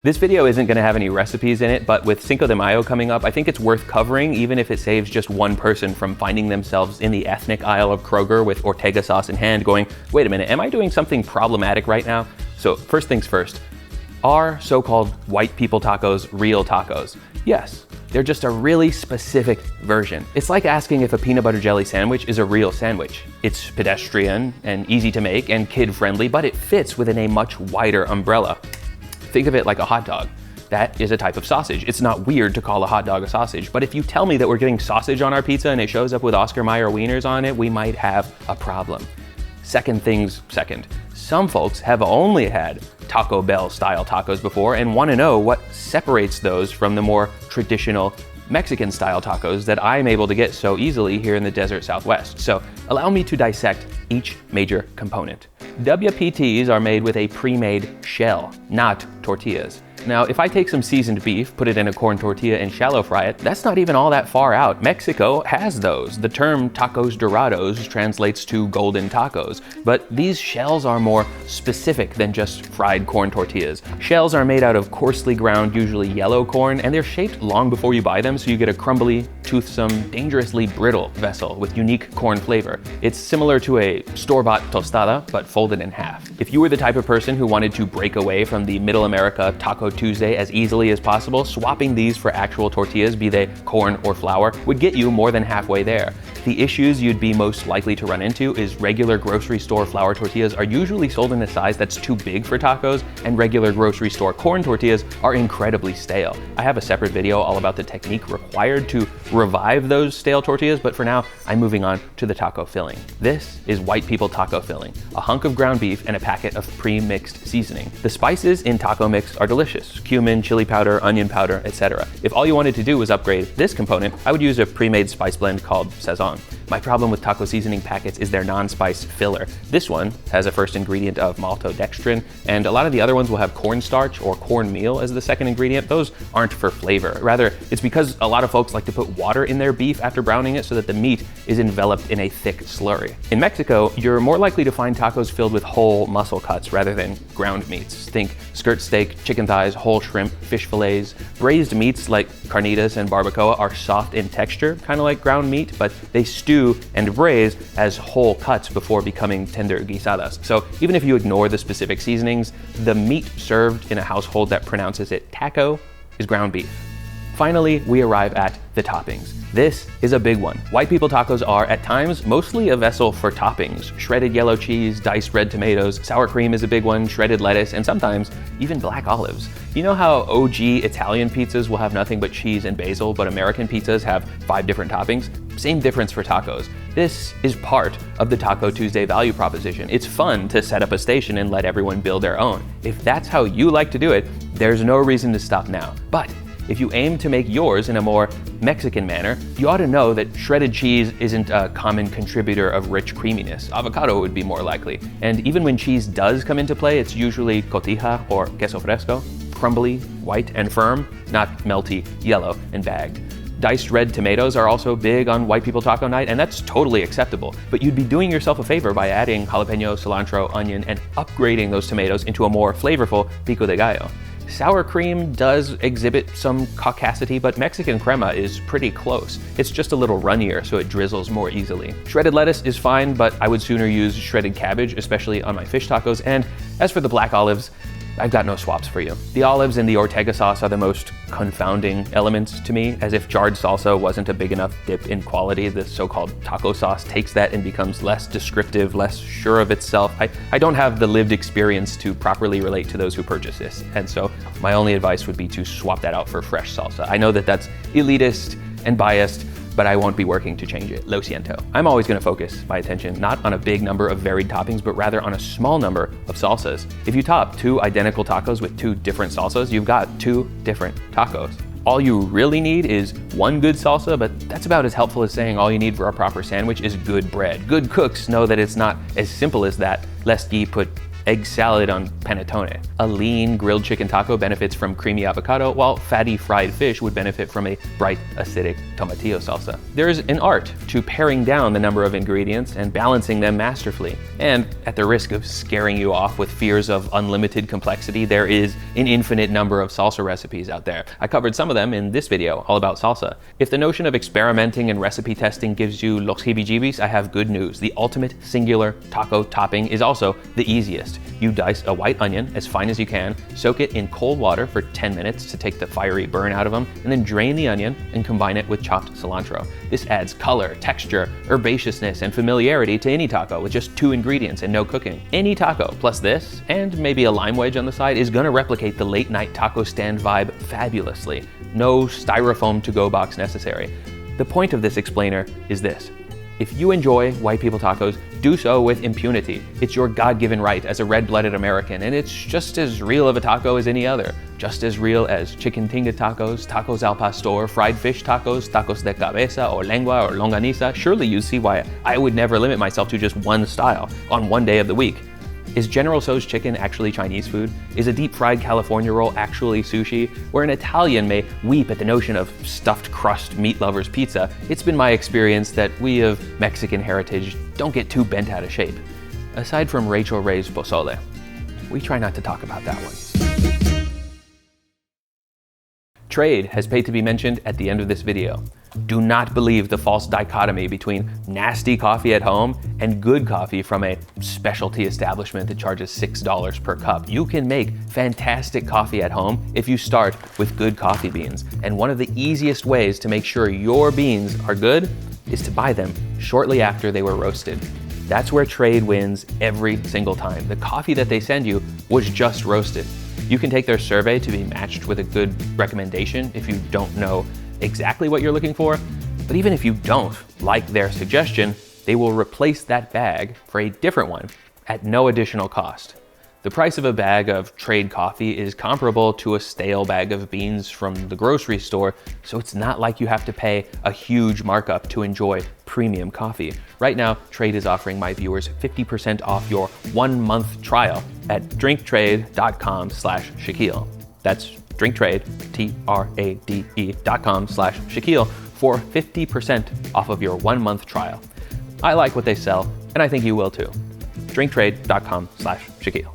This video isn't going to have any recipes in it, but with Cinco de Mayo coming up, I think it's worth covering, even if it saves just one person from finding themselves in the ethnic aisle of Kroger with Ortega sauce in hand going, wait a minute, am I doing something problematic right now? So first things first, are so-called white people tacos real tacos? Yes, they're just a really specific version. It's like asking if a peanut butter jelly sandwich is a real sandwich. It's pedestrian and easy to make and kid-friendly, but it fits within a much wider umbrella. Think of it like a hot dog. That is a type of sausage. It's not weird to call a hot dog a sausage, but if you tell me that we're getting sausage on our pizza and it shows up with Oscar Mayer wieners on it, we might have a problem. Second things second. Some folks have only had Taco Bell style tacos before and want to know what separates those from the more traditional Mexican style tacos that I'm able to get so easily here in the desert Southwest. So allow me to dissect each major component. WPTs are made with a pre-made shell, not tortillas. Now, if I take some seasoned beef, put it in a corn tortilla and shallow fry it, that's not even all that far out. Mexico has those. The term tacos dorados translates to golden tacos, but these shells are more specific than just fried corn tortillas. Shells are made out of coarsely ground, usually yellow corn, and they're shaped long before you buy them, so you get a crumbly, toothsome, dangerously brittle vessel with unique corn flavor. It's similar to a store-bought tostada, but folded in half. If you were the type of person who wanted to break away from the Middle America Taco Tuesday as easily as possible, swapping these for actual tortillas, be they corn or flour, would get you more than halfway there. The issues you'd be most likely to run into is regular grocery store flour tortillas are usually sold in a size that's too big for tacos, and regular grocery store corn tortillas are incredibly stale. I have a separate video all about the technique required to revive those stale tortillas, but for now, I'm moving on to the taco filling. This is white people taco filling, a hunk of ground beef and a packet of pre-mixed seasoning. The spices in taco mix are delicious. Cumin, chili powder, onion powder, etc. If all you wanted to do was upgrade this component, I would use a pre-made spice blend called Sazon. My problem with taco seasoning packets is their non-spice filler. This one has a first ingredient of maltodextrin, and a lot of the other ones will have cornstarch or cornmeal as the second ingredient. Those aren't for flavor. Rather, it's because a lot of folks like to put water in their beef after browning it so that the meat is enveloped in a thick slurry. In Mexico, you're more likely to find tacos filled with whole muscle cuts rather than ground meats. Think skirt steak, chicken thighs, whole shrimp, fish fillets. Braised meats like carnitas and barbacoa are soft in texture, kind of like ground meat, but they stew and braise as whole cuts before becoming tender guisadas. So even if you ignore the specific seasonings, the meat served in a household that pronounces it taco is ground beef. Finally, we arrive at the toppings. This is a big one. White people tacos are, at times, mostly a vessel for toppings. Shredded yellow cheese, diced red tomatoes, sour cream is a big one, shredded lettuce, and sometimes even black olives. You know how OG Italian pizzas will have nothing but cheese and basil, but American pizzas have 5 different toppings? Same difference for tacos. This is part of the Taco Tuesday value proposition. It's fun to set up a station and let everyone build their own. If that's how you like to do it, there's no reason to stop now. But if you aim to make yours in a more Mexican manner, you ought to know that shredded cheese isn't a common contributor of rich creaminess. Avocado would be more likely. And even when cheese does come into play, it's usually cotija or queso fresco, crumbly, white, and firm, not melty, yellow, and bagged. Diced red tomatoes are also big on white people taco night, and that's totally acceptable. But you'd be doing yourself a favor by adding jalapeno, cilantro, onion, and upgrading those tomatoes into a more flavorful pico de gallo. Sour cream does exhibit some caucasity, but Mexican crema is pretty close. It's just a little runnier, so it drizzles more easily. Shredded lettuce is fine, but I would sooner use shredded cabbage, especially on my fish tacos. And as for the black olives, I've got no swaps for you. The olives and the Ortega sauce are the most confounding elements to me, as if jarred salsa wasn't a big enough dip in quality. The so-called taco sauce takes that and becomes less descriptive, less sure of itself. I don't have the lived experience to properly relate to those who purchase this, and so my only advice would be to swap that out for fresh salsa. I know that that's elitist and biased, but I won't be working to change it. Lo siento. I'm always going to focus my attention not on a big number of varied toppings, but rather on a small number of salsas. If you top 2 identical tacos with 2 different salsas, you've got 2 different tacos. All you really need is 1 good salsa, but that's about as helpful as saying all you need for a proper sandwich is good bread. Good cooks know that it's not as simple as that, lest ye put egg salad on panettone. A lean grilled chicken taco benefits from creamy avocado, while fatty fried fish would benefit from a bright, acidic tomatillo salsa. There is an art to paring down the number of ingredients and balancing them masterfully. And at the risk of scaring you off with fears of unlimited complexity, there is an infinite number of salsa recipes out there. I covered some of them in this video all about salsa. If the notion of experimenting and recipe testing gives you los heebie-jeebies, I have good news. The ultimate singular taco topping is also the easiest. You dice a white onion as fine as you can, soak it in cold water for 10 minutes to take the fiery burn out of them, and then drain the onion and combine it with chopped cilantro. This adds color, texture, herbaceousness, and familiarity to any taco with just 2 ingredients and no cooking. Any taco plus this, and maybe a lime wedge on the side, is gonna replicate the late night taco stand vibe fabulously. No styrofoam to-go box necessary. The point of this explainer is this. If you enjoy white people tacos, do so with impunity. It's your God-given right as a red-blooded American, and it's just as real of a taco as any other. Just as real as chicken tinga tacos, tacos al pastor, fried fish tacos, tacos de cabeza or lengua or longaniza. Surely you see why I would never limit myself to just one style on one day of the week. Is General Tso's chicken actually Chinese food? Is a deep-fried California roll actually sushi? Where an Italian may weep at the notion of stuffed crust meat lovers pizza, it's been my experience that we of Mexican heritage don't get too bent out of shape. Aside from Rachel Ray's pozole, we try not to talk about that one. Trade has paid to be mentioned at the end of this video. Do not believe the false dichotomy between nasty coffee at home and good coffee from a specialty establishment that charges $6 per cup. You can make fantastic coffee at home if you start with good coffee beans. And one of the easiest ways to make sure your beans are good is to buy them shortly after they were roasted. That's where Trade wins every single time. The coffee that they send you was just roasted. You can take their survey to be matched with a good recommendation if you don't know exactly what you're looking for. But even if you don't like their suggestion, they will replace that bag for a different one at no additional cost. The price of a bag of Trade coffee is comparable to a stale bag of beans from the grocery store, so it's not like you have to pay a huge markup to enjoy premium coffee. Right now, Trade is offering my viewers 50% off your 1-month trial at drinktrade.com/Shaquille. That's drinktrade, TRADE.com/Shaquille for 50% off of your 1-month trial. I like what they sell, and I think you will too. drinktrade.com/Shaquille.